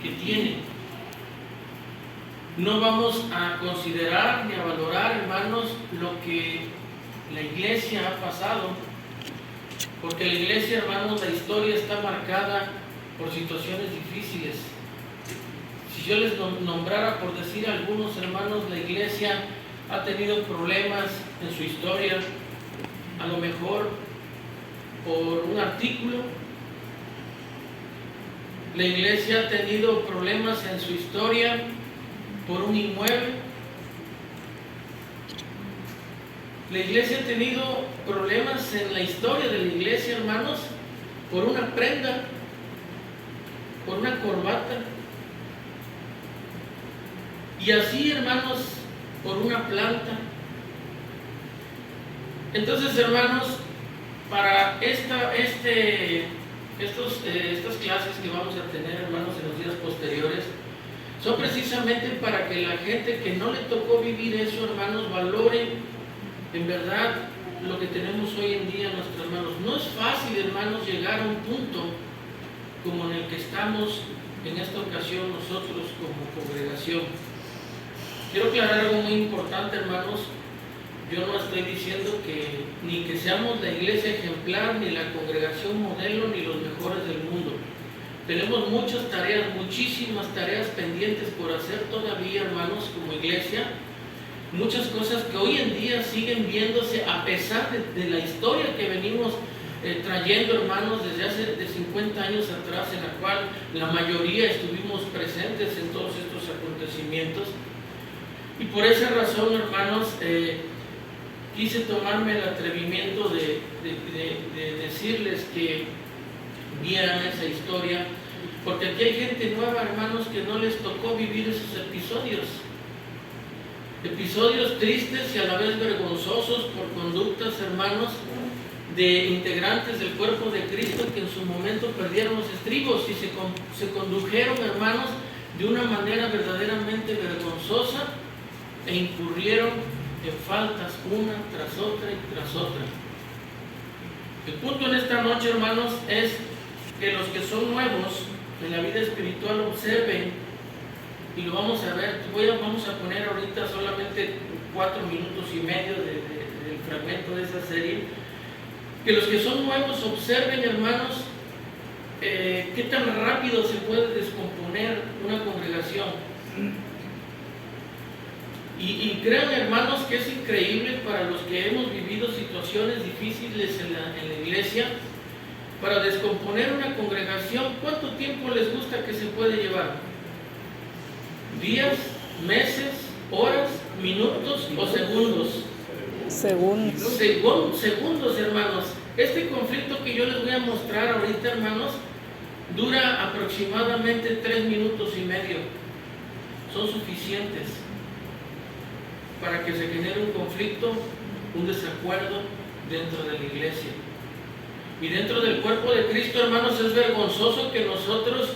que tiene. No vamos a considerar ni a valorar, hermanos, lo que la iglesia ha pasado, porque la iglesia, hermanos, la historia está marcada por situaciones difíciles. Si yo les nombrara, por decir algunos, hermanos, la iglesia ha tenido problemas en su historia, a lo mejor por un artículo. La iglesia ha tenido problemas en su historia por un inmueble. La iglesia ha tenido problemas en la historia de la iglesia, hermanos, por una prenda, por una corbata. Y así, hermanos, por una planta. Entonces, hermanos, para estas clases que vamos a tener, hermanos, en los días posteriores, son precisamente para que la gente que no le tocó vivir eso, hermanos, valore en verdad lo que tenemos hoy en día, nuestros hermanos. No es fácil, hermanos, llegar a un punto como en el que estamos en esta ocasión nosotros como congregación. Quiero aclarar algo muy importante, hermanos. Yo no estoy diciendo que ni que seamos la iglesia ejemplar, ni la congregación modelo, ni los mejores del mundo. Tenemos muchas tareas, muchísimas tareas pendientes por hacer todavía, hermanos, como iglesia. Muchas cosas que hoy en día siguen viéndose a pesar de la historia que venimos trayendo, hermanos, desde hace de 50 años atrás, en la cual la mayoría estuvimos presentes en todos estos acontecimientos. Y por esa razón, hermanos, quise tomarme el atrevimiento de decirles que vieran esa historia, porque aquí hay gente nueva, hermanos, que no les tocó vivir esos episodios tristes y a la vez vergonzosos por conductas, hermanos, de integrantes del cuerpo de Cristo que en su momento perdieron los estribos y se condujeron, hermanos, de una manera verdaderamente vergonzosa e incurrieron en faltas una tras otra y tras otra. El punto en esta noche, hermanos, es que los que son nuevos en la vida espiritual observen, y lo vamos a ver. Vamos a poner ahorita solamente 4 minutos y medio del fragmento de esa serie. Que los que son nuevos observen, hermanos, qué tan rápido se puede descomponer una congregación. Y crean, hermanos, que es increíble para los que hemos vivido situaciones difíciles en la iglesia, para descomponer una congregación. ¿Cuánto tiempo les gusta que se puede llevar? ¿Días, meses, horas, minutos o segundos? Segundos, hermanos. Este conflicto que yo les voy a mostrar ahorita, hermanos, dura aproximadamente 3 minutos y medio. Son suficientes para que se genere un conflicto, un desacuerdo dentro de la iglesia. Y dentro del cuerpo de Cristo, hermanos, es vergonzoso que nosotros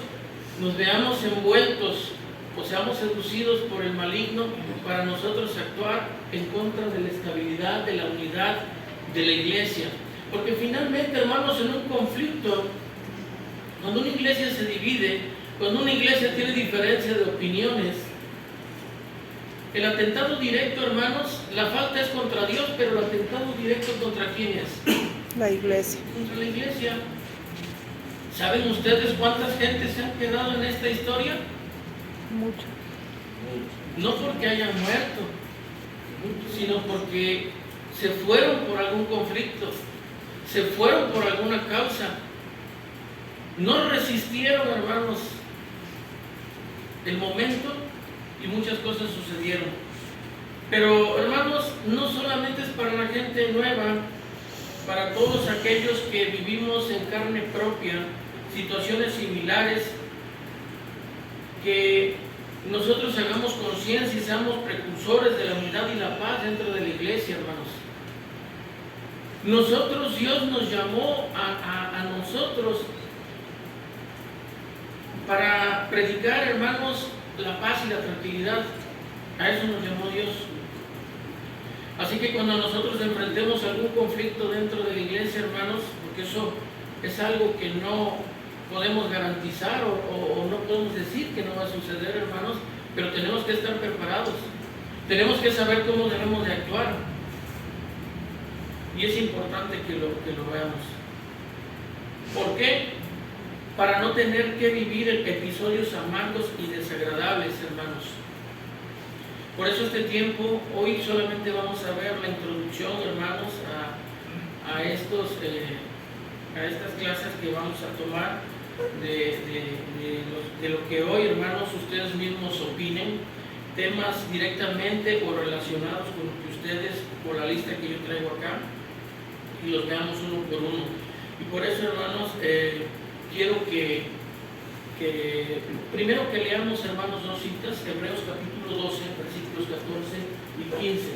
nos veamos envueltos o seamos seducidos por el maligno para nosotros actuar en contra de la estabilidad, de la unidad de la iglesia. Porque finalmente, hermanos, en un conflicto, cuando una iglesia se divide, cuando una iglesia tiene diferencia de opiniones, el atentado directo, hermanos, la falta es contra Dios, pero el atentado directo ¿contra quién es? La iglesia. Contra la iglesia. ¿Saben ustedes cuántas gentes se han quedado en esta historia? Mucho. No porque hayan muerto, sino porque se fueron por algún conflicto, se fueron por alguna causa, no resistieron, hermanos, el momento y muchas cosas sucedieron. Pero, hermanos, no solamente es para la gente nueva, para todos aquellos que vivimos en carne propia situaciones similares, que nosotros hagamos conciencia y seamos precursores de la unidad y la paz dentro de la iglesia, hermanos. Nosotros, Dios nos llamó a nosotros para predicar, hermanos, la paz y la tranquilidad. A eso nos llamó Dios. Así que cuando nosotros enfrentemos algún conflicto dentro de la iglesia, hermanos, porque eso es algo que no podemos garantizar o no podemos decir que no va a suceder, hermanos, pero tenemos que estar preparados. Tenemos que saber cómo debemos de actuar. Y es importante que lo veamos. ¿Por qué? Para no tener que vivir episodios amargos y desagradables, hermanos. Por eso este tiempo, hoy solamente vamos a ver la introducción, hermanos, a estas clases que vamos a tomar de lo que hoy, hermanos, ustedes mismos opinen, temas directamente o relacionados con lo que ustedes, por la lista que yo traigo acá, y los veamos uno por uno. Y por eso, hermanos, quiero que primero que leamos, hermanos, dos citas, Hebreos capítulo 12, versículos 14 y 15.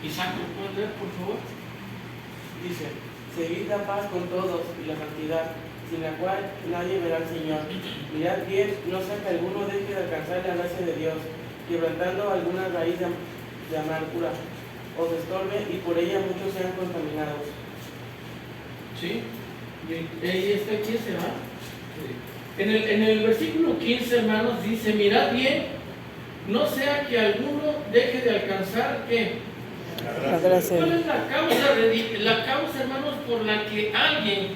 Isaac, ¿lo puedes leer, por favor? Dice: seguid la paz con todos y la santidad, sin la cual nadie verá al Señor. Mirad bien, no sea que alguno deje de alcanzar la gracia de Dios, quebrantando alguna raíz de amargura, os estorbe y por ella muchos sean contaminados. ¿Sí? ¿Y este quién se va? En el versículo 15, hermanos, dice: mirad bien, no sea que alguno deje de alcanzar, ¿qué? La gracia. ¿Cuál es la causa, hermanos, por la que alguien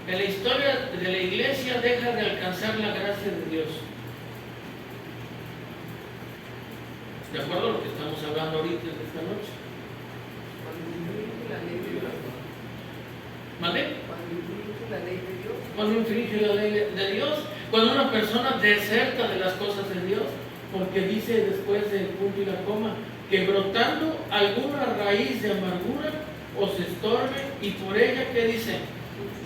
en la historia de la iglesia deja de alcanzar la gracia de Dios? ¿De acuerdo a lo que estamos hablando ahorita esta noche? ¿Vale? Cuando infringe la ley de Dios, cuando una persona deserta de las cosas de Dios, porque dice después del punto y la coma, que brotando alguna raíz de amargura os estorbe y por ella, ¿qué dice?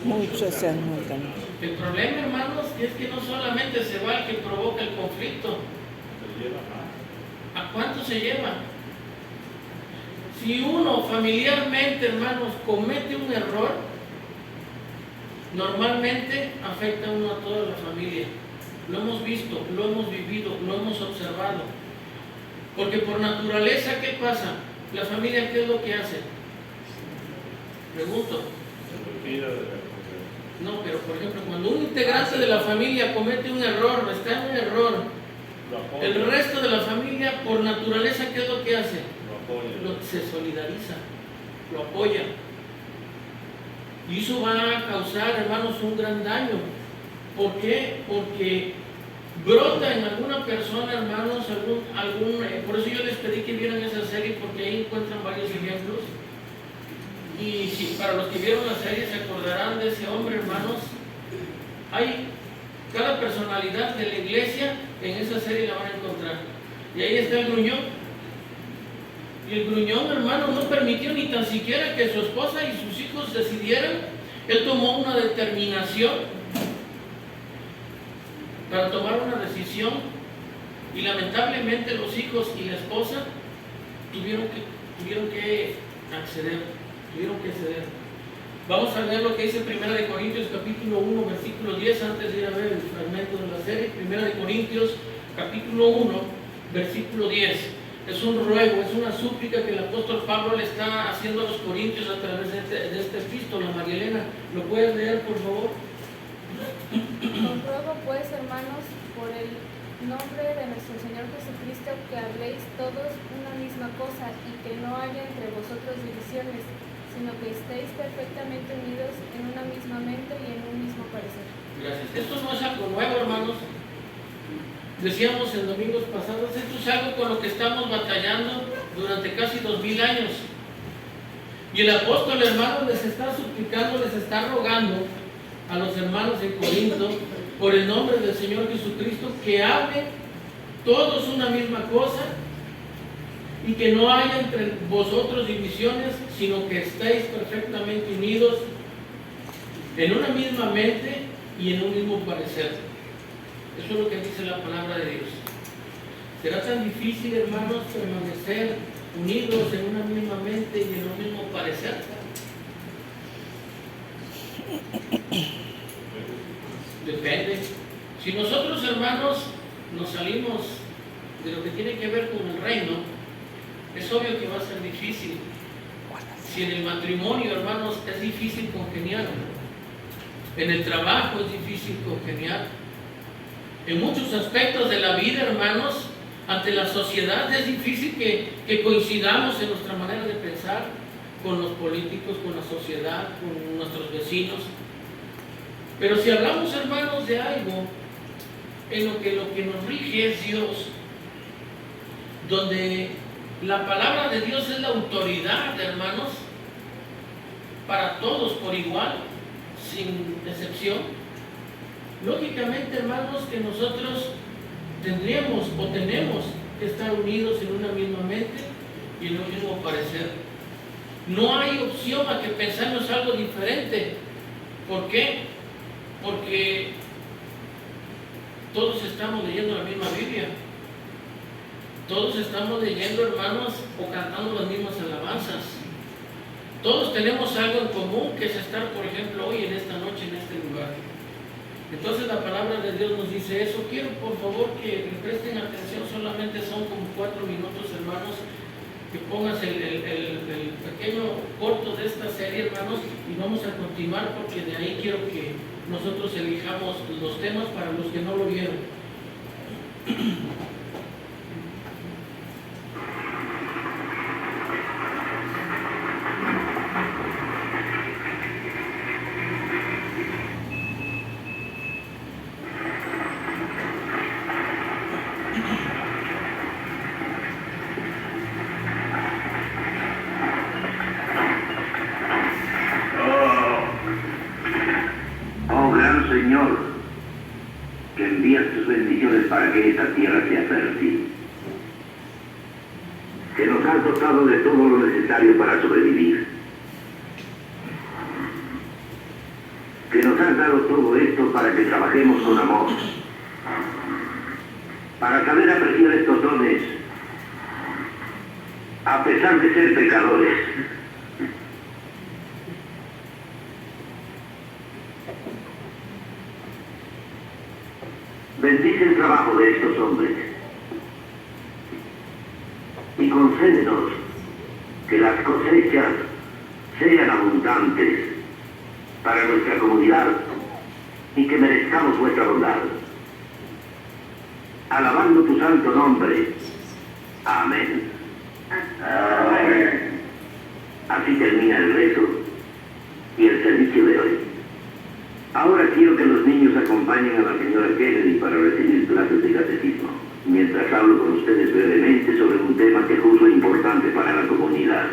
Muchos sean contaminados. El problema, hermanos, es que no solamente se va el que provoca el conflicto. ¿A cuánto se lleva? Si uno familiarmente, hermanos, comete un error, normalmente afecta a uno a toda la familia. Lo hemos visto, lo hemos vivido, lo hemos observado. Porque por naturaleza, ¿qué pasa? La familia, ¿qué es lo que hace? Pregunto. No, pero por ejemplo, cuando un integrante de la familia comete un error, está en un error, el resto de la familia, por naturaleza, ¿qué es lo que hace? Se solidariza, lo apoya. Y eso va a causar, hermanos, un gran daño. ¿Por qué? Porque brota en alguna persona, hermanos, por eso yo les pedí que vieran esa serie, porque ahí encuentran varios ejemplos. Y si para los que vieron la serie se acordarán de ese hombre, hermanos, hay cada personalidad de la iglesia en esa serie la van a encontrar. Y ahí está el gruñón. Y el gruñón, hermano, no permitió ni tan siquiera que su esposa y sus hijos decidieran. Él tomó una determinación para tomar una decisión y lamentablemente los hijos y la esposa tuvieron que ceder. Vamos a ver lo que dice 1 Corintios capítulo 1 versículo 10 antes de ir a ver el fragmento de la serie. 1 Corintios capítulo 1 versículo 10. Es un ruego, es una súplica que el apóstol Pablo le está haciendo a los corintios a través de esta epístola. María Elena, ¿lo puedes leer, por favor? Os ruego pues, hermanos, por el nombre de nuestro Señor Jesucristo, que habléis todos una misma cosa y que no haya entre vosotros divisiones, sino que estéis perfectamente unidos en una misma mente y en un mismo parecer. Gracias. Esto no es algo nuevo, hermanos. Decíamos en domingos pasados, esto es algo con lo que estamos batallando durante casi 2000 años. Y el apóstol, hermanos, les está suplicando, les está rogando a los hermanos en Corinto, por el nombre del Señor Jesucristo, que hablen todos una misma cosa y que no haya entre vosotros divisiones, sino que estéis perfectamente unidos en una misma mente y en un mismo parecer. Eso es lo que dice la palabra de Dios. ¿Será tan difícil, hermanos, permanecer unidos en una misma mente y en un mismo parecer? Depende. Si nosotros, hermanos, nos salimos de lo que tiene que ver con el reino, es obvio que va a ser difícil. Si en el matrimonio, hermanos, es difícil congeniar, en el trabajo es difícil congeniar, En muchos aspectos de la vida, hermanos, ante la sociedad es difícil que coincidamos en nuestra manera de pensar con los políticos, con la sociedad, con nuestros vecinos. Pero si hablamos, hermanos, de algo en lo que nos rige es Dios, donde la palabra de Dios es la autoridad, hermanos, para todos por igual, sin excepción. Lógicamente, hermanos, que nosotros tendríamos o tenemos que estar unidos en una misma mente y en un mismo parecer. No hay opción a que pensemos algo diferente. ¿Por qué? Porque todos estamos leyendo la misma Biblia. Todos estamos leyendo, hermanos, o cantando las mismas alabanzas. Todos tenemos algo en común, que es estar, por ejemplo, hoy en esta noche, en este lugar. Entonces la palabra de Dios nos dice eso. Quiero, por favor, que me presten atención. Solamente son como 4 minutos, hermanos, que pongas el pequeño corto de esta serie, hermanos, y vamos a continuar, porque de ahí quiero que nosotros elijamos los temas para los que no lo vieron. Señor, que envías tus bendiciones para que esta tierra sea fértil, que nos has dotado de todo lo necesario para sobrevivir, que nos has dado todo esto para que trabajemos con amor, para saber apreciar estos dones, a pesar de ser pecadores. Bendice el trabajo de estos hombres y concédenos que las cosechas sean abundantes para nuestra comunidad y que merezcamos vuestra bondad. Alabando tu santo nombre. Amén. Amén. Así termina el rezo y el servicio de hoy. Ahora quiero que los niños acompañen a la señora Kennedy para recibir clases de catecismo, mientras hablo con ustedes brevemente sobre un tema que juzgo importante para la comunidad.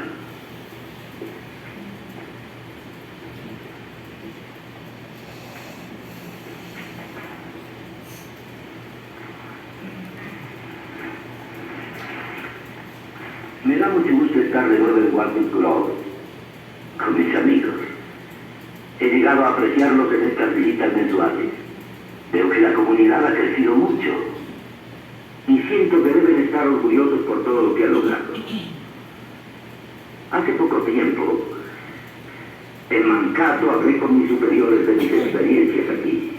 Me da mucho gusto estar de nuevo en Walnut Grove con mis amigos. He llegado a apreciarlos en estas visitas mensuales. Veo que la comunidad ha crecido mucho y siento que deben estar orgullosos por todo lo que han logrado. Hace poco tiempo, en Mankato, hablé con mis superiores de mis experiencias aquí.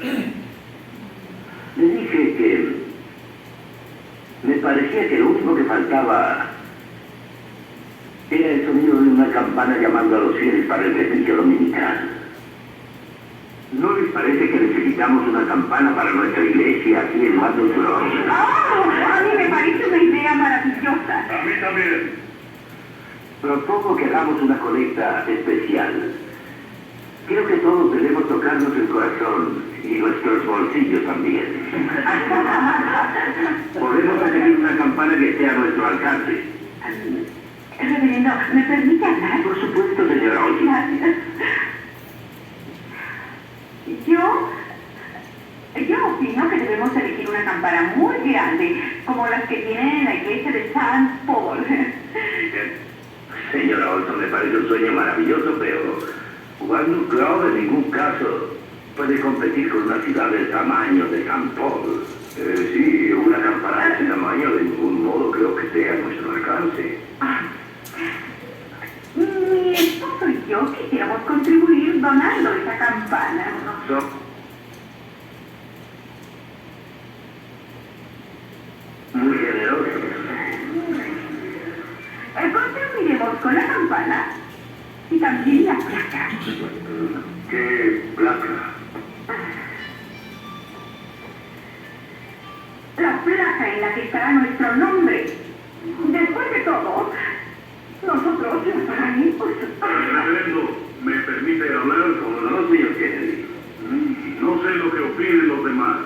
Les dije que me parecía que lo único que faltaba era el sonido de una campana llamando a los fieles para el servicio dominical. ¿No les parece que necesitamos una campana para nuestra iglesia aquí en Walnut Grove? ¡Oh! A mí me parece una idea maravillosa. A mí también. Propongo que hagamos una colecta especial. Creo que todos debemos tocarnos el corazón y nuestros bolsillos también. Podemos conseguir una campana que esté a nuestro alcance. Reverendo, ¿me permite hablar? Por supuesto, señora Olson. Gracias. Yo opino que debemos elegir una campana muy grande, como las que tienen en la iglesia de St. Paul. Señora Olson, me parece un sueño maravilloso, pero Walnut Grove en ningún caso puede competir con una ciudad del tamaño de St. Paul. Sí, una campana de ese tamaño de ningún modo creo que esté a nuestro alcance. Mi esposo y yo quisiéramos contribuir donando esa campana. Muy generoso. Contribuiremos con la campana y también la placa. ¿Qué placa? casa en la que estará nuestro nombre. Después de todo, nosotros los paganíamos. Reverendo, ¿me permite hablar? Como no, señor Kennedy. No sé lo que opinen los demás,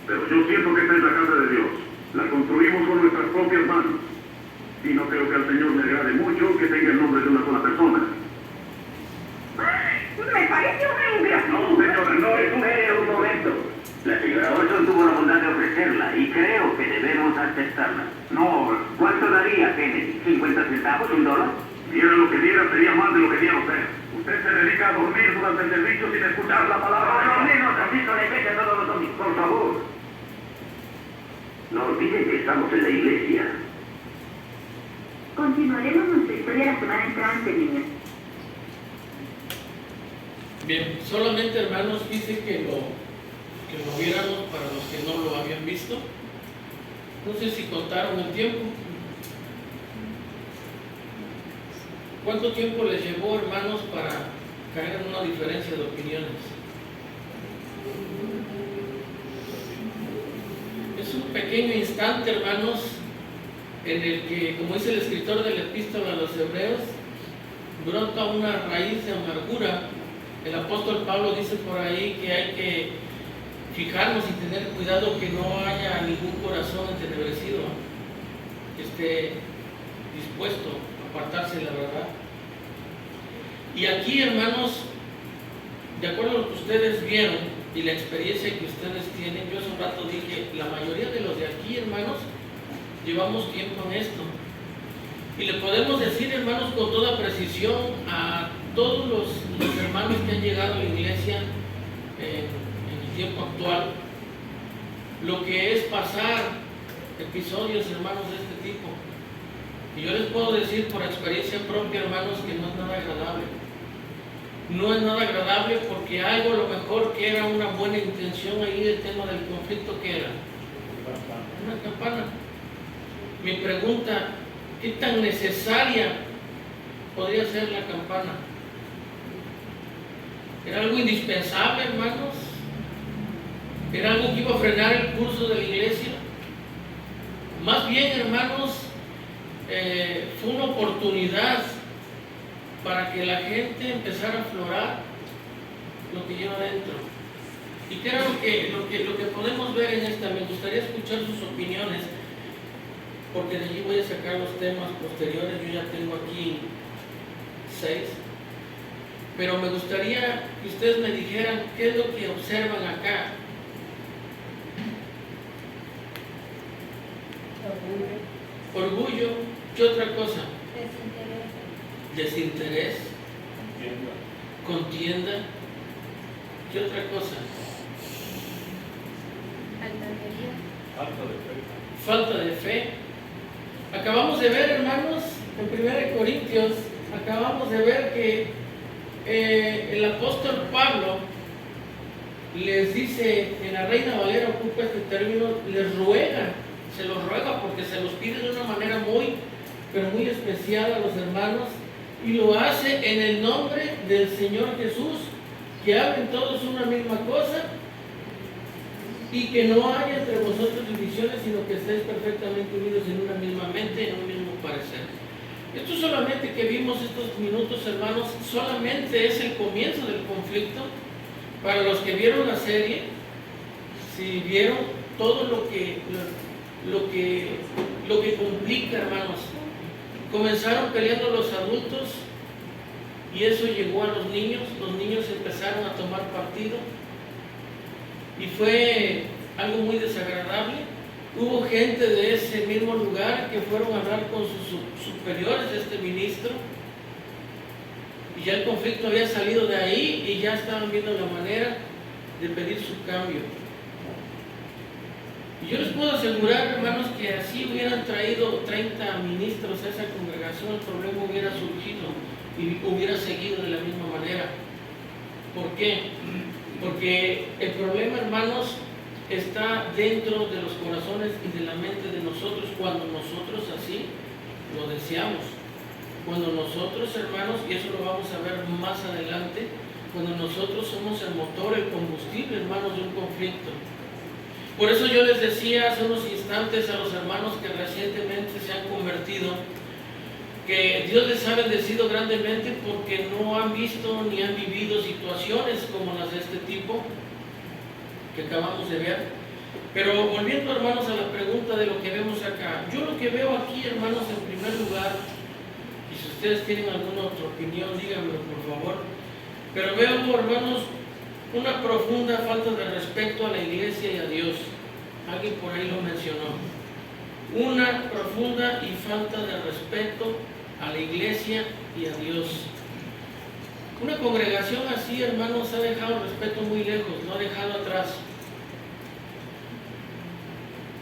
pero yo siento que esta es la casa de Dios. La construimos con nuestras propias manos. Y no creo que al Señor le agrade mucho que tenga el nombre de una sola persona. Me parece una ingratitud. No, señora, no es Espere un momento. La señora Olson tuvo la bondad de ofrecerla y creo que debemos aceptarla. No, ¿Cuánto daría, Kennedy? ¿50 centavos? ¿$1? diera lo que diera, sería más de lo que diera usted. Usted se dedica a dormir durante el servicio sin escuchar la palabra. Por lo menos asisto a la iglesia todos los domingos. Por favor. No olviden que estamos en la iglesia. Continuaremos nuestra historia la semana entrante, niños. Bien, solamente hermanos quise que lo viéramos para los que no lo habían visto. No sé si contaron el tiempo. ¿Cuánto tiempo les llevó, hermanos, para caer en una diferencia de opiniones? Es un pequeño instante, hermanos, en el que, como dice el escritor de la epístola a los Hebreos, brota una raíz de amargura. El apóstol Pablo dice por ahí que hay que fijarnos y tener cuidado que no haya ningún corazón entenebrecido, que esté dispuesto a apartarse de la verdad. Y aquí, hermanos, de acuerdo a lo que ustedes vieron y la experiencia que ustedes tienen, yo hace un rato dije, la mayoría de los de aquí, hermanos, llevamos tiempo en esto. Y le podemos decir, hermanos, con toda precisión a todos los hermanos que han llegado a la iglesia en el tiempo actual, lo que es pasar episodios, hermanos, de este tipo. Y yo les puedo decir por experiencia propia, hermanos, que no es nada agradable. No es nada agradable porque algo a lo mejor que era una buena intención ahí del tema del conflicto, que era una campana. Mi pregunta, ¿qué tan necesaria podría ser la campana? ¿Era algo indispensable, hermanos? ¿Era algo que iba a frenar el curso de la iglesia? Más bien, hermanos, fue una oportunidad para que la gente empezara a aflorar lo que lleva dentro. ¿Y qué era lo que podemos ver en esta? Me gustaría escuchar sus opiniones, porque de allí voy a sacar los temas posteriores. Yo ya tengo aquí 6, pero me gustaría que ustedes me dijeran qué es lo que observan acá. Orgullo. ¿Qué otra cosa? Desinterés. Contienda. ¿Qué otra cosa? Falta de fe. Acabamos de ver, hermanos, en 1 Corintios, acabamos de ver que el apóstol Pablo les dice, en la Reina Valera ocupa este término, les ruega, se los ruega porque se los pide de una manera muy, pero muy especial a los hermanos, y lo hace en el nombre del Señor Jesús, que hablen todos una misma cosa y que no haya entre vosotros divisiones, sino que estéis perfectamente unidos en una misma mente, en un mismo parecer. Esto solamente que vimos estos minutos, hermanos, solamente es el comienzo del conflicto. Para los que vieron la serie, si vieron todo lo que complica, hermanos. Comenzaron peleando los adultos y eso llegó a los niños empezaron a tomar partido y fue algo muy desagradable. Hubo gente de ese mismo lugar que fueron a hablar con sus superiores de este ministro y ya el conflicto había salido de ahí y ya estaban viendo la manera de pedir su cambio. Y yo les puedo asegurar, hermanos, que así hubieran traído 30 ministros a esa congregación, el problema hubiera surgido y hubiera seguido de la misma manera. ¿Por qué? Porque el problema, hermanos, está dentro de los corazones y de la mente de nosotros cuando nosotros así lo deseamos. Cuando nosotros, hermanos, y eso lo vamos a ver más adelante, cuando nosotros somos el motor, el combustible, hermanos, de un conflicto. Por eso yo les decía hace unos instantes a los hermanos que recientemente se han convertido, que Dios les ha bendecido grandemente porque no han visto ni han vivido situaciones como las de este tipo que acabamos de ver. Pero volviendo, hermanos, a la pregunta de lo que vemos acá, yo lo que veo aquí, hermanos, en primer lugar, y si ustedes tienen alguna otra opinión, díganmelo por favor, pero veo, hermanos, una profunda falta de respeto a la iglesia y a Dios. Alguien por ahí lo mencionó. Una profunda y falta de respeto a la iglesia y a Dios. Una congregación así, hermanos, ha dejado el respeto muy lejos, lo ha dejado atrás.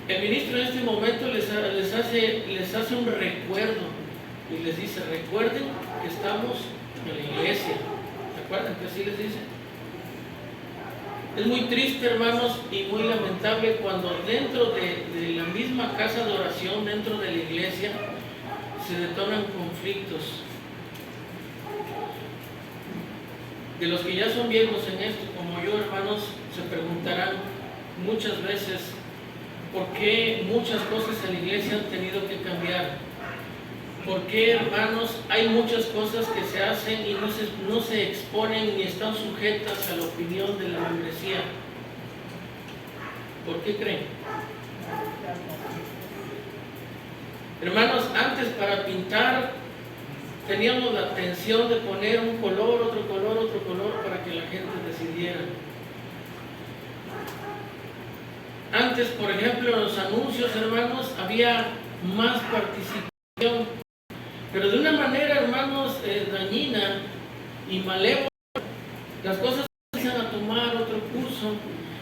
El ministro en este momento les hace un recuerdo y les dice: recuerden que estamos en la iglesia. ¿Se acuerdan que así les dice? Es muy triste, hermanos, y muy lamentable cuando dentro de la misma casa de oración, dentro de la iglesia, se detonan conflictos. De los que ya son viejos en esto, como yo, hermanos, se preguntarán muchas veces por qué muchas cosas en la iglesia han tenido que cambiar. ¿Por qué, hermanos, hay muchas cosas que se hacen y no se exponen ni están sujetas a la opinión de la membresía? ¿Por qué creen? Hermanos, antes para pintar teníamos la atención de poner un color, otro color para que la gente decidiera. Antes, por ejemplo, en los anuncios, hermanos, había más participación, pero de una manera, hermanos, dañina y malévola. Las cosas empiezan a tomar otro curso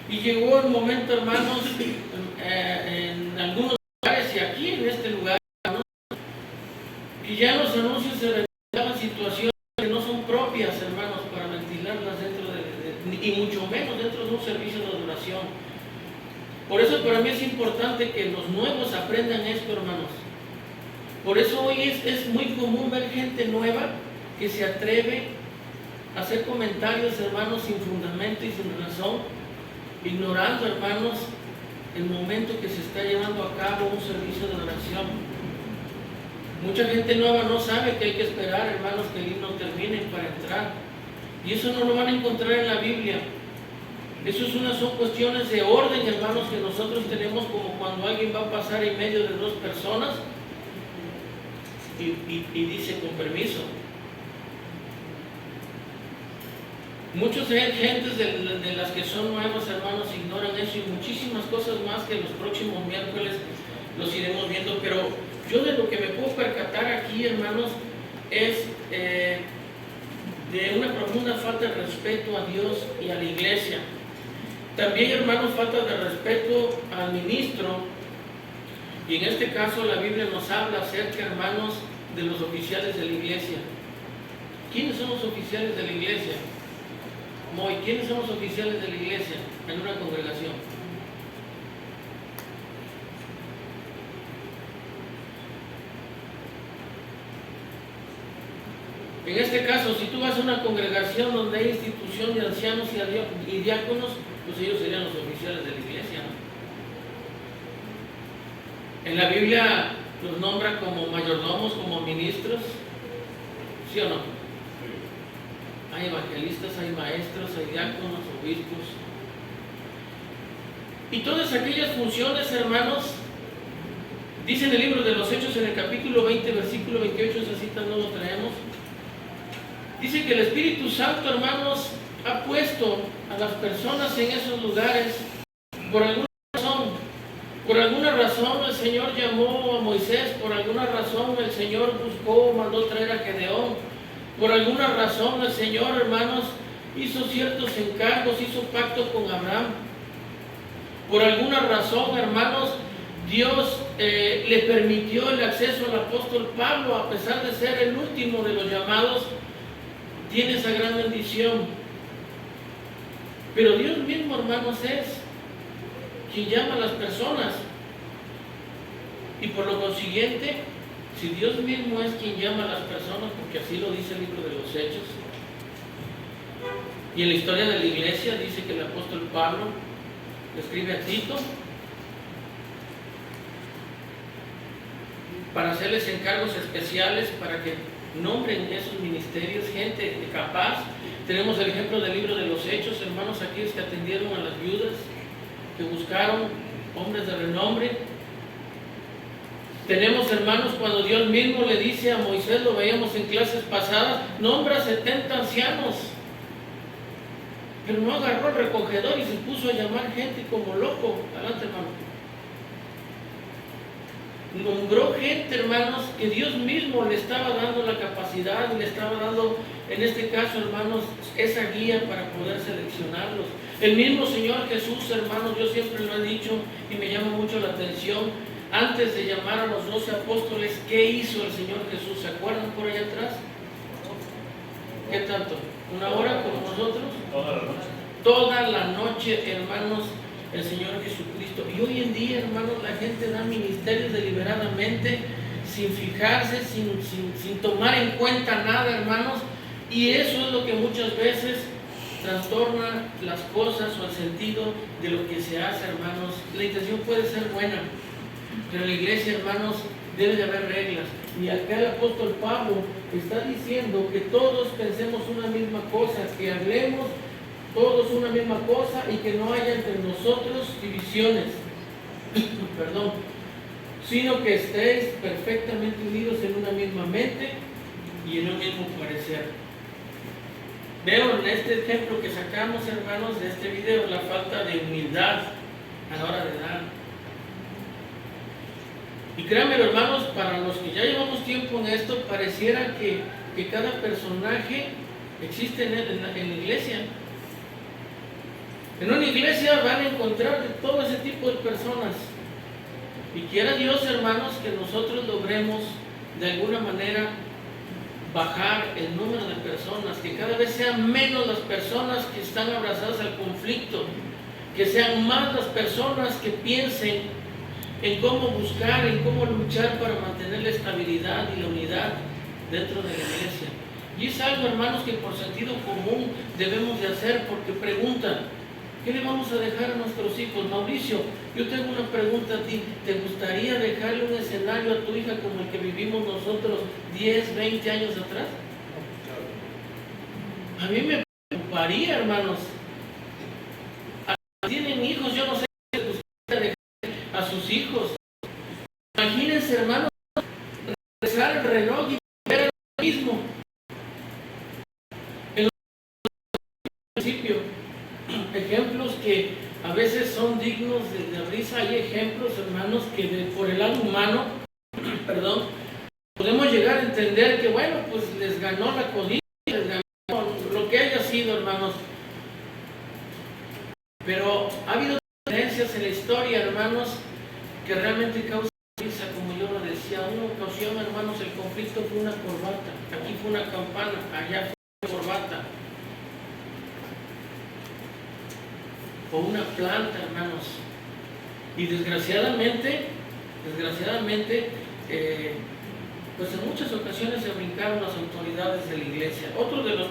y llegó el momento, hermanos, en algunos lugares y aquí en este lugar, hermanos, que ya en los anuncios se ventilaban situaciones que no son propias, hermanos, para ventilarlas dentro y mucho menos dentro de un servicio de adoración. Por eso para mí es importante que los nuevos aprendan esto, hermanos. Por eso hoy es muy común ver gente nueva que se atreve a hacer comentarios, hermanos, sin fundamento y sin razón, ignorando, hermanos, el momento que se está llevando a cabo un servicio de oración. Mucha gente nueva no sabe que hay que esperar, hermanos, que el himno termine para entrar. Y eso no lo van a encontrar en la Biblia. Eso son cuestiones de orden, hermanos, que nosotros tenemos, como cuando alguien va a pasar en medio de dos personas y dice con permiso. Muchos gentes de las que son nuevos, hermanos, ignoran eso y muchísimas cosas más que los próximos miércoles los iremos viendo. Pero yo de lo que me puedo percatar aquí, hermanos, es de una profunda falta de respeto a Dios y a la iglesia. También, hermanos, falta de respeto al ministro. Y en este caso la Biblia nos habla acerca, hermanos, de los oficiales de la iglesia. ¿Quiénes son los oficiales de la iglesia? Moy, ¿quiénes son los oficiales de la iglesia en una congregación? En este caso, si tú vas a una congregación donde hay institución de ancianos y diáconos, pues ellos serían los oficiales de la iglesia, ¿no? En la Biblia los nombra como mayordomos, como ministros, ¿sí o no? Hay evangelistas, hay maestros, hay diáconos, obispos. Y todas aquellas funciones, hermanos, dice en el libro de los Hechos, en el capítulo 20, versículo 28, esa cita no lo traemos. Dice que el Espíritu Santo, hermanos, ha puesto a las personas en esos lugares por alguna razón. Por alguna razón el Señor llamó a Moisés, por alguna razón el Señor buscó, mandó traer a Gedeón, por alguna razón el Señor, hermanos, hizo ciertos encargos, hizo pacto con Abraham. Por alguna razón, hermanos, Dios le permitió el acceso al apóstol Pablo, a pesar de ser el último de los llamados, tiene esa gran bendición. Pero Dios mismo, hermanos, es quien llama a las personas. Y por lo consiguiente, si Dios mismo es quien llama a las personas, porque así lo dice el libro de los Hechos, y en la historia de la iglesia dice que el apóstol Pablo escribe a Tito, para hacerles encargos especiales para que nombren esos ministerios, gente capaz. Tenemos el ejemplo del libro de los Hechos, hermanos, aquellos que atendieron a las viudas, que buscaron hombres de renombre. Tenemos, hermanos, cuando Dios mismo le dice a Moisés, lo veíamos en clases pasadas, nombra 70 ancianos. Pero no agarró el recogedor y se puso a llamar gente como loco. Adelante, hermano. Nombró gente, hermanos, que Dios mismo le estaba dando la capacidad, le estaba dando, en este caso, hermanos, esa guía para poder seleccionarlos. El mismo Señor Jesús, hermanos, yo siempre lo he dicho y me llama mucho la atención, antes de llamar a los 12 apóstoles, ¿qué hizo el Señor Jesús? ¿Se acuerdan por allá atrás? ¿Qué tanto? ¿Una hora como nosotros? Toda la noche. Toda la noche, hermanos, el Señor Jesucristo. Y hoy en día, hermanos, la gente da ministerios deliberadamente, sin fijarse, sin tomar en cuenta nada, hermanos, y eso es lo que muchas veces trastorna las cosas o el sentido de lo que se hace, hermanos. La intención puede ser buena, pero en la iglesia, hermanos, debe de haber reglas. Y acá el apóstol Pablo está diciendo que todos pensemos una misma cosa, que hablemos todos una misma cosa y que no haya entre nosotros divisiones, perdón, sino que estéis perfectamente unidos en una misma mente y en un mismo parecer. Veo en este ejemplo que sacamos, hermanos, de este video, la falta de humildad a la hora de dar. Y créanme, hermanos, para los que ya llevamos tiempo en esto, pareciera que cada personaje existe en la iglesia. En una iglesia van a encontrar de todo ese tipo de personas. Y quiera Dios, hermanos, que nosotros logremos de alguna manera bajar el número de personas, que cada vez sean menos las personas que están abrazadas al conflicto, que sean más las personas que piensen en cómo buscar, en cómo luchar para mantener la estabilidad y la unidad dentro de la iglesia. Y es algo, hermanos, que por sentido común debemos de hacer, porque preguntan, ¿qué le vamos a dejar a nuestros hijos? Mauricio, yo tengo una pregunta a ti. ¿Te gustaría dejarle un escenario a tu hija como el que vivimos nosotros 10, 20 años atrás? A mí me preocuparía, hermanos. Tienen hijos, yo no sé si les gustaría dejar a sus hijos. Imagínense, hermanos, regresar el reloj y ver lo mismo. En el principio, ejemplos que a veces son dignos de risa. Hay ejemplos, hermanos, que por el lado humano, perdón, podemos llegar a entender que, bueno, pues les ganó la codicia, les ganó lo que haya sido, hermanos. Pero ha habido tendencias en la historia, hermanos, que realmente causan risa, como yo lo decía. En una ocasión, hermanos, el conflicto fue una corbata, aquí fue una campana, allá fue una corbata. O una planta, hermanos. Y desgraciadamente, pues en muchas ocasiones se brincaron las autoridades de la iglesia. Otro de los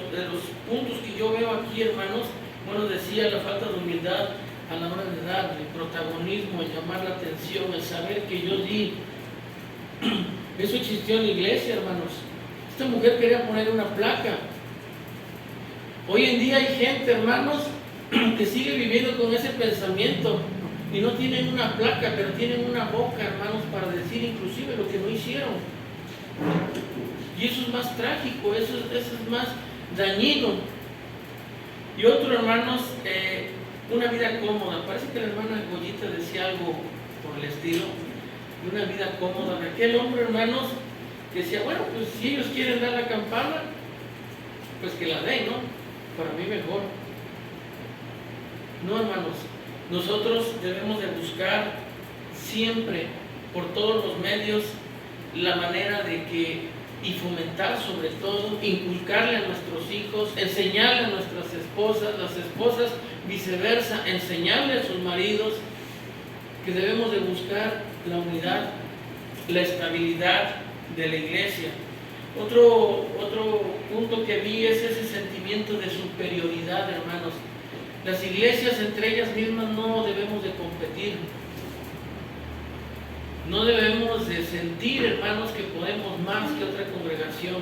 puntos que yo veo aquí, hermanos, bueno, decía la falta de humildad a la hora de dar, el protagonismo, el llamar la atención, el saber que yo di. Eso existió en la iglesia, hermanos. Esta mujer quería poner una placa. Hoy en día hay gente, hermanos, que sigue viviendo con ese pensamiento y no tienen una placa, pero tienen una boca, hermanos, para decir inclusive lo que no hicieron. Y eso es más trágico, eso es más dañino. Y otro, hermanos, una vida cómoda. Parece que la hermana Goyita decía algo por el estilo de una vida cómoda. Aquel hombre, hermanos, que decía, bueno, pues si ellos quieren dar la campana, pues que la den, ¿no? Para mí mejor. No, hermanos, nosotros debemos de buscar siempre, por todos los medios, la manera de que, y fomentar sobre todo, inculcarle a nuestros hijos, enseñarle a nuestras esposas, las esposas viceversa, enseñarle a sus maridos que debemos de buscar la unidad, la estabilidad de la iglesia. Otro punto que vi es ese sentimiento de superioridad, hermanos. Las iglesias entre ellas mismas no debemos de competir. No debemos de sentir, hermanos, que podemos más que otra congregación.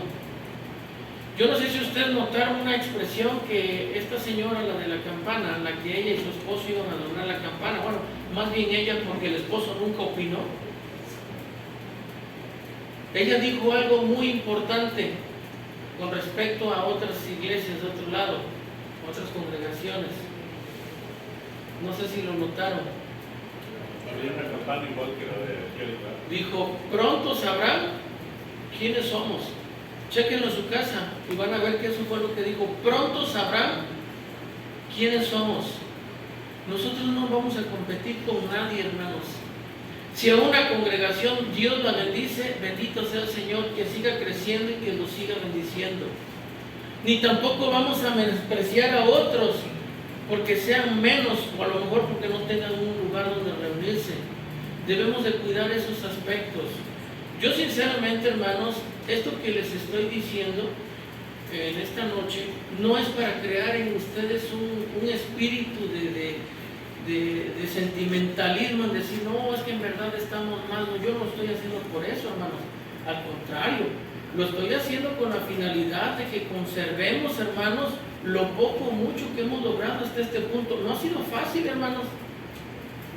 Yo no sé si ustedes notaron una expresión que esta señora, la de la campana, la que ella y su esposo iban a adornar la campana, bueno, más bien ella porque el esposo nunca opinó. Ella dijo algo muy importante con respecto a otras iglesias de otro lado, otras congregaciones. No sé si lo notaron. Había una campana igual que la de aquel, ¿verdad? Dijo, pronto sabrán quiénes somos. Chéquenlo en su casa y van a ver que eso fue lo que dijo. Pronto sabrán quiénes somos. Nosotros no vamos a competir con nadie, hermanos. Si a una congregación Dios la bendice, bendito sea el Señor, que siga creciendo y que lo siga bendiciendo. Ni tampoco vamos a menospreciar a otros porque sean menos, o a lo mejor porque no tengan un lugar donde reunirse. Debemos de cuidar esos aspectos. Yo sinceramente, hermanos, esto que les estoy diciendo en esta noche no es para crear en ustedes un espíritu de sentimentalismo, en decir, no, es que en verdad estamos mal. No, yo no lo estoy haciendo por eso, hermanos. Al contrario, lo estoy haciendo con la finalidad de que conservemos, hermanos, lo poco o mucho que hemos logrado hasta este punto. No ha sido fácil, hermanos.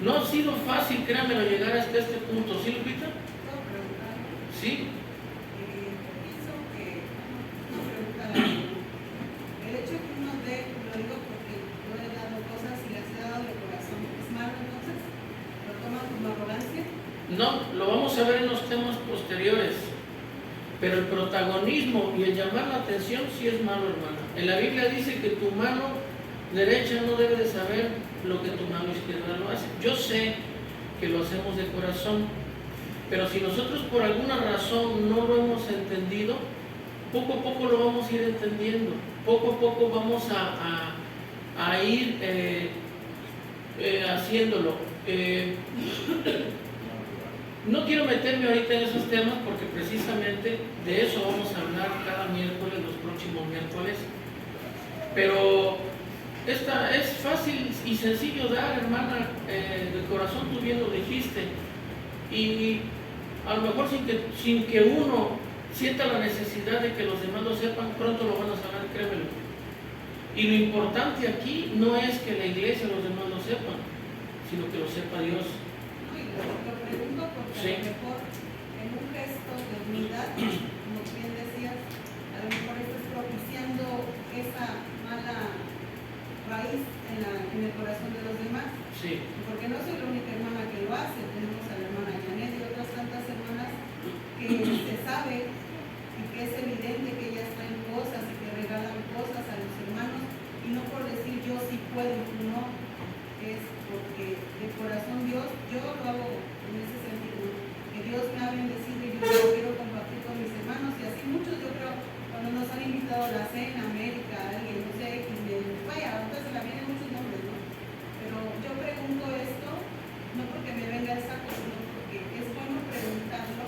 No ha sido fácil, créanmelo, llegar hasta este punto. ¿Sí, Lupita? Sí. Pienso que una pregunta a la el hecho de que uno dé, lo digo porque yo he dado cosas y las he dado de corazón, ¿es malo entonces? ¿Lo toman como arrogancia? No, lo vamos a ver en los temas posteriores. Pero el protagonismo y el llamar la atención sí es malo, hermano. En la Biblia dice que tu mano derecha no debe de saber lo que tu mano izquierda lo hace. Yo sé que lo hacemos de corazón, pero si nosotros por alguna razón no lo hemos entendido, poco a poco lo vamos a ir entendiendo. Poco a poco vamos a ir haciéndolo. No quiero meterme ahorita en esos temas porque precisamente de eso vamos a hablar cada miércoles, los próximos miércoles. Pero esta es fácil y sencillo dar, hermana, de corazón, tú bien lo dijiste. Y a lo mejor sin que uno sienta la necesidad de que los demás lo sepan, pronto lo van a saber, créemelo. Y lo importante aquí no es que la iglesia los demás lo sepan, sino que lo sepa Dios. No, y lo pregunto porque Sí. a lo mejor en un gesto de humildad, como bien decías, a lo mejor estás propiciando esa mala raíz en el corazón de los demás. Sí. Porque no soy la única hermana que lo hace, tenemos a la hermana Janet y otras tantas hermanas que se sabe y que es evidente que ellas traen cosas y que regalan cosas a los hermanos, y no por decir yo sí puedo, no, es porque de corazón Dios, yo lo hago en ese sentido, que Dios me ha bendecido y yo lo quiero compartir con mis hermanos, y así muchos, yo creo, cuando nos han invitado a la cena, América, alguien, no sé, vaya, ahorita se la vienen muchos nombres, ¿no? Pero yo pregunto esto, no porque me venga el saco, sino porque es bueno preguntarlo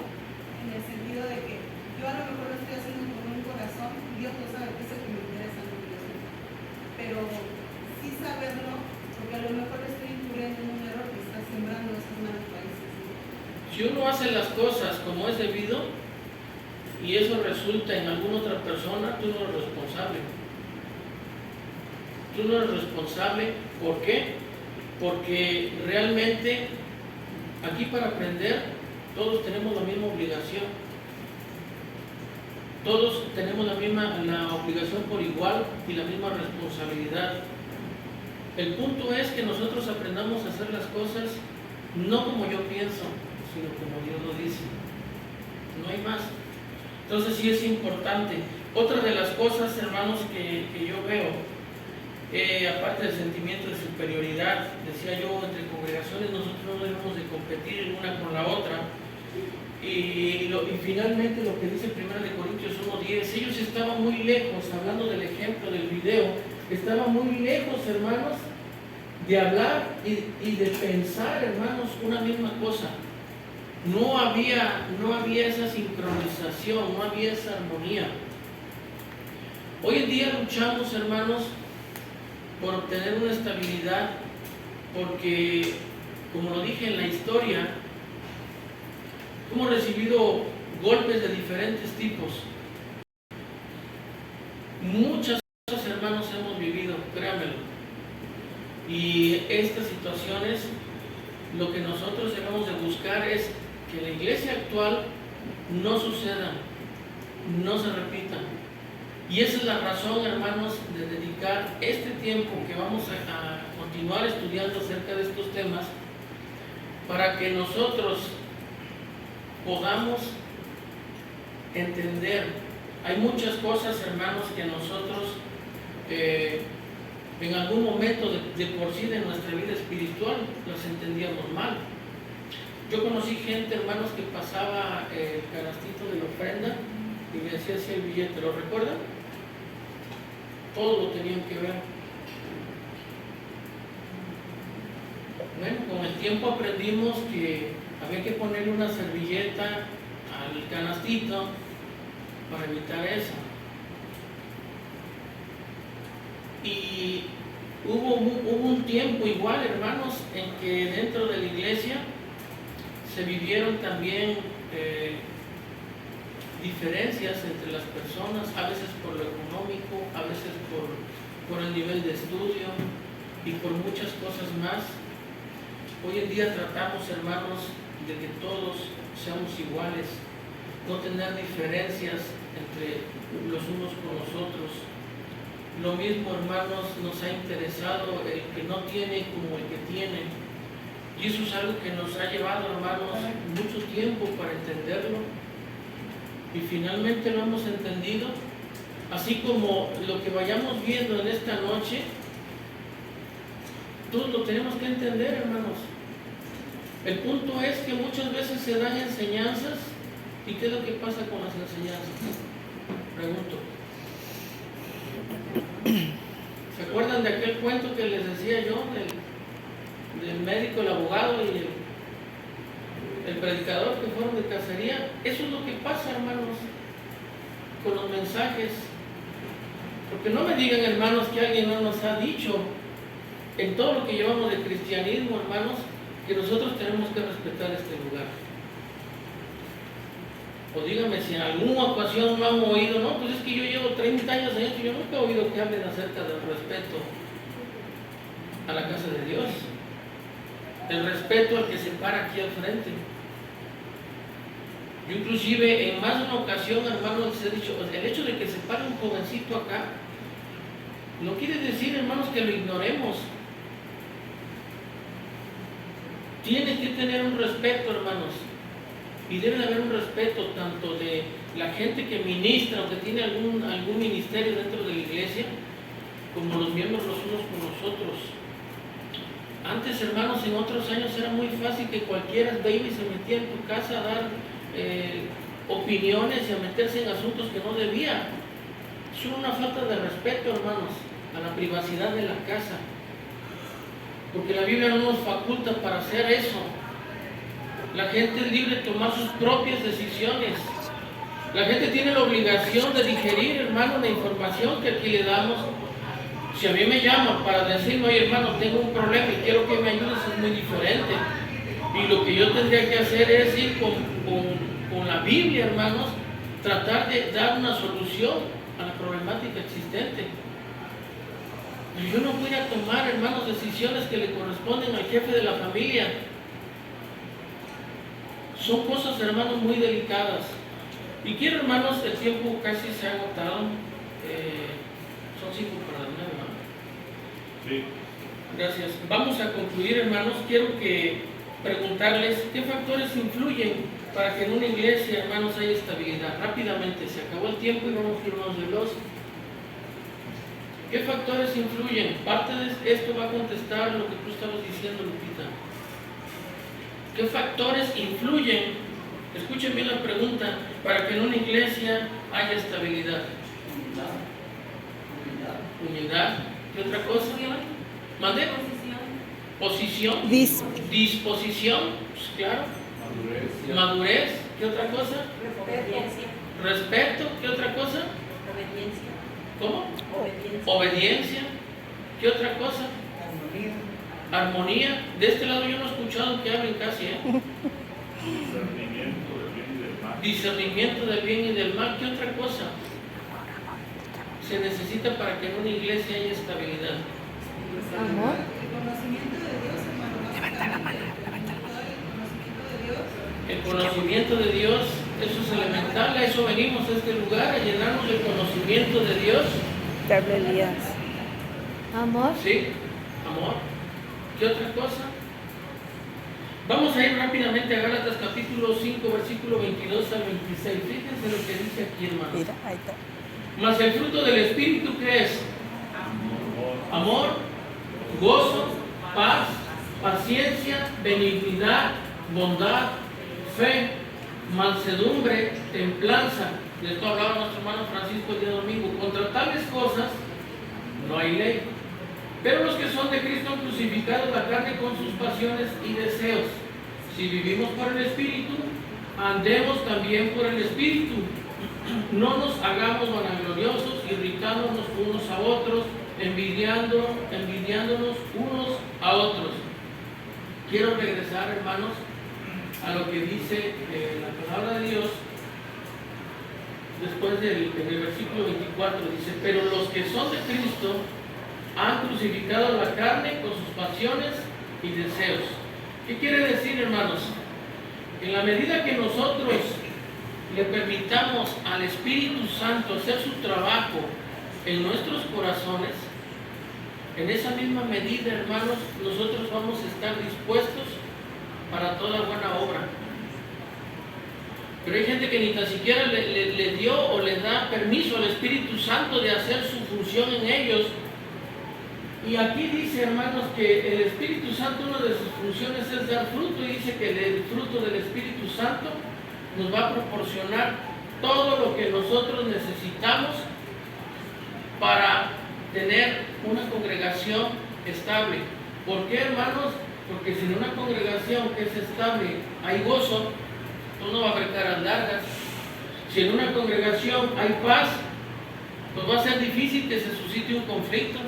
en el sentido de que yo a lo mejor lo estoy haciendo con un corazón, Dios lo sabe, que es el que me interesa, no Dios. Pero sí saberlo, porque a lo mejor estoy incurriendo en un error que está sembrando esas malas raíces, ¿no? Si uno hace las cosas como es debido y eso resulta en alguna otra persona, tú no eres responsable. Tú no eres responsable. ¿Por qué? Porque realmente aquí para aprender todos tenemos la misma obligación. Todos tenemos la obligación por igual y la misma responsabilidad. El punto es que nosotros aprendamos a hacer las cosas no como yo pienso, sino como Dios lo dice. No hay más. Entonces sí es importante. Otra de las cosas, hermanos, que yo veo, aparte del sentimiento de superioridad, decía yo, entre congregaciones nosotros no debemos de competir una con la otra. Y finalmente lo que dice 1 Corintios 1:10, ellos estaban muy lejos, hablando del ejemplo del video, estaban muy lejos, hermanos, de hablar y de pensar, hermanos, una misma cosa. No había esa sincronización, no había esa armonía. Hoy en día luchamos, hermanos, por obtener una estabilidad, porque, como lo dije en la historia, hemos recibido golpes de diferentes tipos. Muchas cosas, hermanos, hemos vivido, créanmelo. Y estas situaciones, lo que nosotros debemos de buscar es que en la iglesia actual no sucedan, no se repitan. Y esa es la razón, hermanos, de dedicar este tiempo que vamos a continuar estudiando acerca de estos temas, para que nosotros podamos entender. Hay muchas cosas, hermanos, que nosotros en algún momento de por sí de nuestra vida espiritual las entendíamos mal. Yo conocí gente, hermanos, que pasaba el canastito de la ofrenda y me decía así el billete, ¿lo recuerdan? Todo lo tenían que ver. Bueno, con el tiempo aprendimos que había que ponerle una servilleta al canastito para evitar eso. Y hubo un tiempo igual, hermanos, en que dentro de la iglesia se vivieron también diferencias entre las personas, a veces por lo económico, a veces por el nivel de estudio y por muchas cosas más. Hoy en día tratamos, hermanos, de que todos seamos iguales, no tener diferencias entre los unos con los otros. Lo mismo, hermanos, nos ha interesado el que no tiene como el que tiene. Y eso es algo que nos ha llevado, hermanos, mucho tiempo para entenderlo. Y finalmente lo hemos entendido. Así como lo que vayamos viendo en esta noche, todos lo tenemos que entender, hermanos. El punto es que muchas veces se dan enseñanzas. ¿Y qué es lo que pasa con las enseñanzas? Pregunto. ¿Se acuerdan de aquel cuento que les decía yo del médico, el abogado y el predicador que fueron de cacería? Eso es lo que pasa, hermanos, con los mensajes. Porque no me digan, hermanos, que alguien no nos ha dicho en todo lo que llevamos de cristianismo, hermanos, que nosotros tenemos que respetar este lugar. O dígame si en alguna ocasión no han oído, no, pues es que yo llevo 30 años en esto y yo nunca he oído que hablen acerca del respeto a la casa de Dios. El respeto al que se para aquí al frente. Yo inclusive en más de una ocasión, hermanos, les he dicho, el hecho de que se pare un jovencito acá, no quiere decir, hermanos, que lo ignoremos. Tiene que tener un respeto, hermanos. Y debe de haber un respeto tanto de la gente que ministra o que tiene algún ministerio dentro de la iglesia, como los miembros los unos con los otros. Antes, hermanos, en otros años era muy fácil que cualquiera venga y se metía en tu casa a dar opiniones y a meterse en asuntos que no debía. Es una falta de respeto, hermanos, a la privacidad de la casa. Porque la Biblia no nos faculta para hacer eso. La gente es libre de tomar sus propias decisiones. La gente tiene la obligación de digerir, hermano, la información que aquí le damos. Si a mí me llaman para decirme, oye, hermano, tengo un problema y quiero que me ayudes, es muy diferente. Y lo que yo tendría que hacer es ir con la Biblia, hermanos, tratar de dar una solución a la problemática existente. Y yo no voy a tomar, hermanos, decisiones que le corresponden al jefe de la familia. Son cosas, hermanos, muy delicadas. Y quiero, hermanos, el tiempo casi se ha agotado. Son 5 para las 9, ¿no? Sí. Gracias. Vamos a concluir, hermanos. Quiero preguntarles qué factores influyen para que en una iglesia, hermanos, haya estabilidad. Rápidamente, se acabó el tiempo y vamos a irnos veloz. ¿Qué factores influyen? Parte de esto va a contestar lo que tú estabas diciendo, Lupita. ¿Qué factores influyen? Escuchen bien la pregunta, para que en una iglesia haya estabilidad. Unidad. ¿Qué otra cosa? ¿Mande? Posición. Disposición. Pues claro. Madurez. ¿Qué otra cosa? Respeto. ¿Qué otra cosa? Obediencia. ¿Cómo? Obediencia. ¿Qué otra cosa? Armonía. De este lado yo no he escuchado que hablen casi, Discernimiento del bien y del mal. Discernimiento del bien y del mal. ¿Qué otra cosa se necesita para que en una iglesia haya estabilidad? Amor. El conocimiento de Dios, hermano. Levanta la mano. El conocimiento de Dios. El conocimiento de Dios, eso es elemental. A eso venimos a este lugar, a llenarnos del conocimiento de Dios. Te habla Elías. Amor. ¿Sí? Amor. ¿Qué otra cosa? Vamos a ir rápidamente a Gálatas capítulo 5, versículo 22 al 26. Fíjense lo que dice aquí, hermano. Mira, ahí está. Mas el fruto del Espíritu, ¿qué es? Amor, gozo, paz, paciencia, benignidad, bondad, fe, mansedumbre, templanza. De esto hablaba nuestro hermano Francisco el día domingo. Contra tales cosas no hay ley. Pero los que son de Cristo han crucificado la carne con sus pasiones y deseos. Si vivimos por el Espíritu, andemos también por el Espíritu. No nos hagamos vanagloriosos, irritándonos unos a otros, envidiándonos unos a otros. Quiero regresar, hermanos, a lo que dice la palabra de Dios. Después en el versículo 24 dice: pero los que son de Cristo han crucificado la carne con sus pasiones y deseos. ¿Qué quiere decir, hermanos? En la medida que nosotros le permitamos al Espíritu Santo hacer su trabajo en nuestros corazones, en esa misma medida, hermanos, nosotros vamos a estar dispuestos para toda buena obra. Pero hay gente que ni tan siquiera le dio o le da permiso al Espíritu Santo de hacer su función en ellos. Y aquí dice, hermanos, que el Espíritu Santo, una de sus funciones es dar fruto, y dice que el fruto del Espíritu Santo nos va a proporcionar todo lo que nosotros necesitamos para tener una congregación estable. ¿Por qué, hermanos? Porque si en una congregación que es estable hay gozo, pues no va a haber caras largas. Si en una congregación hay paz, pues va a ser difícil que se suscite un conflicto.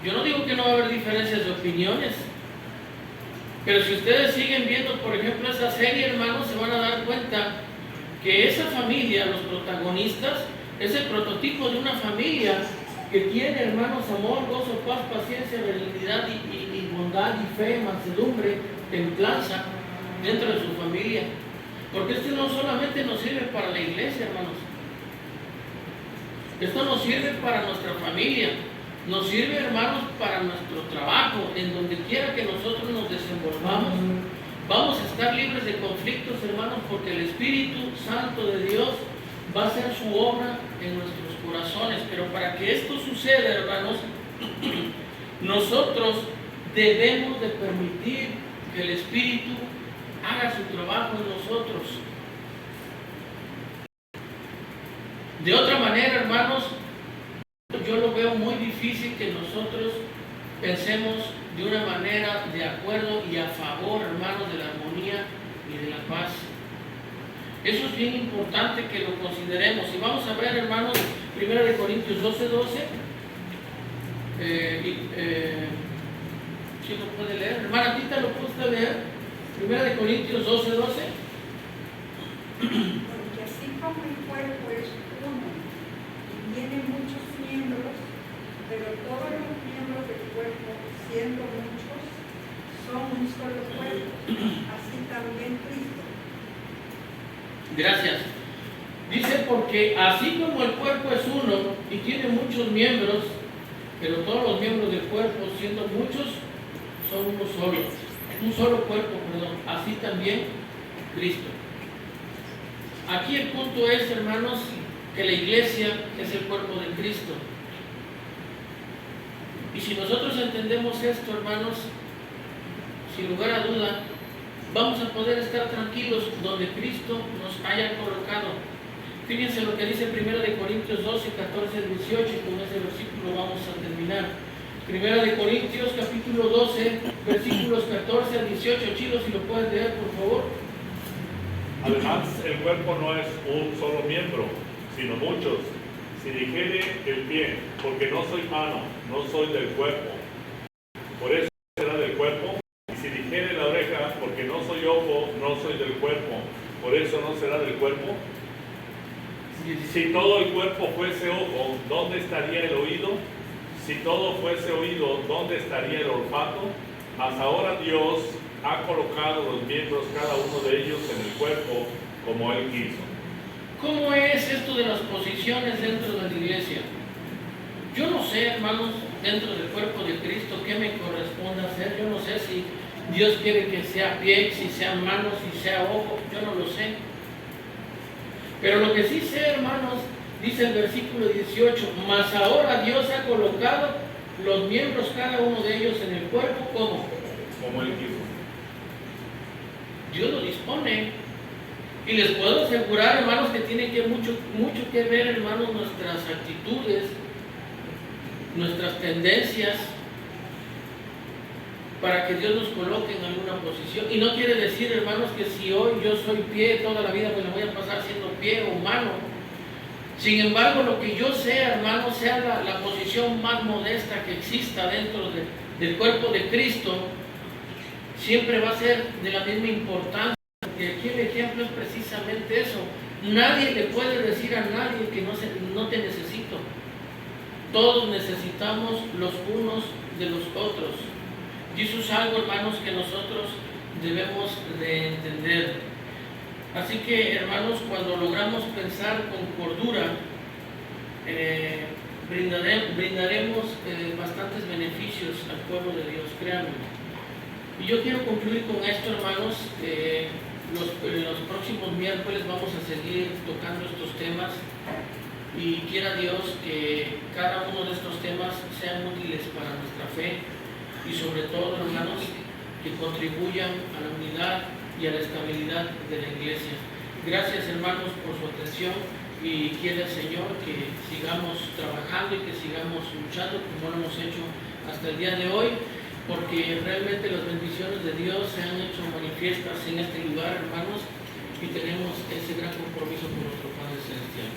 Yo no digo que no va a haber diferencias de opiniones, pero si ustedes siguen viendo, por ejemplo, esa serie, hermanos, se van a dar cuenta que esa familia, los protagonistas, es el prototipo de una familia que tiene, hermanos, amor, gozo, paz, paciencia, benignidad y bondad y fe, mansedumbre, templanza dentro de su familia. Porque esto no solamente nos sirve para la iglesia, hermanos. Esto nos sirve para nuestra familia. Nos sirve, hermanos, para nuestro trabajo, en donde quiera que nosotros nos desenvolvamos. Vamos a estar libres de conflictos, hermanos, porque el Espíritu Santo de Dios va a hacer su obra en nuestros corazones. Pero para que esto suceda, hermanos, nosotros debemos de permitir que el Espíritu haga su trabajo en nosotros. De otra manera, hermanos, yo lo veo muy difícil que nosotros pensemos de una manera de acuerdo y a favor, hermanos, de la armonía y de la paz. Eso es bien importante que lo consideremos. Y vamos a ver, hermanos, 1 Corintios 12:12. ¿Sí lo puede leer? Hermana Tita, ¿lo puede usted leer? 1 Corintios 12:12. Porque así como el cuerpo es uno y tiene muchos miembros, pero todos los miembros del cuerpo, siendo muchos, son un solo cuerpo, así también Cristo. Gracias. Dice, porque así como el cuerpo es uno y tiene muchos miembros, pero todos los miembros del cuerpo, siendo muchos, son uno solo. Un solo cuerpo, perdón. Así también Cristo. Aquí el punto es, hermanos, que la iglesia es el cuerpo de Cristo. Y si nosotros entendemos esto, hermanos, sin lugar a duda, vamos a poder estar tranquilos donde Cristo nos haya colocado. Fíjense lo que dice 1 Corintios 12, 14 al 18, y con ese versículo vamos a terminar. 1 Corintios capítulo 12, versículos 14 al 18. Chilo, si lo puedes leer, por favor. Además, el cuerpo no es un solo miembro, sino muchos. Si dijere el pie, porque no soy mano, no soy del cuerpo, por eso será del cuerpo. Y si dijere la oreja, porque no soy ojo, no soy del cuerpo, por eso no será del cuerpo. Si todo el cuerpo fuese ojo, ¿dónde estaría el oído? Si todo fuese oído, ¿dónde estaría el olfato? Hasta ahora Dios ha colocado los miembros, cada uno de ellos, en el cuerpo como Él quiso. ¿Cómo es esto de las posiciones dentro de la iglesia? Yo no sé, hermanos, dentro del cuerpo de Cristo, qué me corresponde hacer. Yo no sé si Dios quiere que sea pie, si sea mano, si sea ojo. Yo no lo sé. Pero lo que sí sé, hermanos, dice el versículo 18, mas ahora Dios ha colocado los miembros, cada uno de ellos, en el cuerpo, ¿cómo? Como Él quiso. Dios lo dispone. Y les puedo asegurar, hermanos, que tiene mucho que ver, hermanos, nuestras actitudes, nuestras tendencias, para que Dios nos coloque en alguna posición. Y no quiere decir, hermanos, que si hoy yo soy pie, toda la vida me la voy a pasar siendo pie o mano. Sin embargo, lo que yo sea, hermanos, sea la posición más modesta que exista dentro del cuerpo de Cristo, siempre va a ser de la misma importancia. Porque aquí el ejemplo es precisamente eso. Nadie le puede decir a nadie que no te necesito. Todos necesitamos los unos de los otros. Y eso es algo, hermanos, que nosotros debemos de entender. Así que, hermanos, cuando logramos pensar con cordura, brindaremos bastantes beneficios al pueblo de Dios, créanme. Y yo quiero concluir con esto, hermanos. Los próximos miércoles vamos a seguir tocando estos temas y quiera Dios que cada uno de estos temas sean útiles para nuestra fe y sobre todo, hermanos, que contribuyan a la unidad y a la estabilidad de la iglesia. Gracias, hermanos, por su atención y quiera el Señor que sigamos trabajando y que sigamos luchando como lo hemos hecho hasta el día de hoy, porque realmente las bendiciones de Dios se han hecho manifiestas en este lugar, hermanos, y tenemos ese gran compromiso con nuestro Padre Celestial.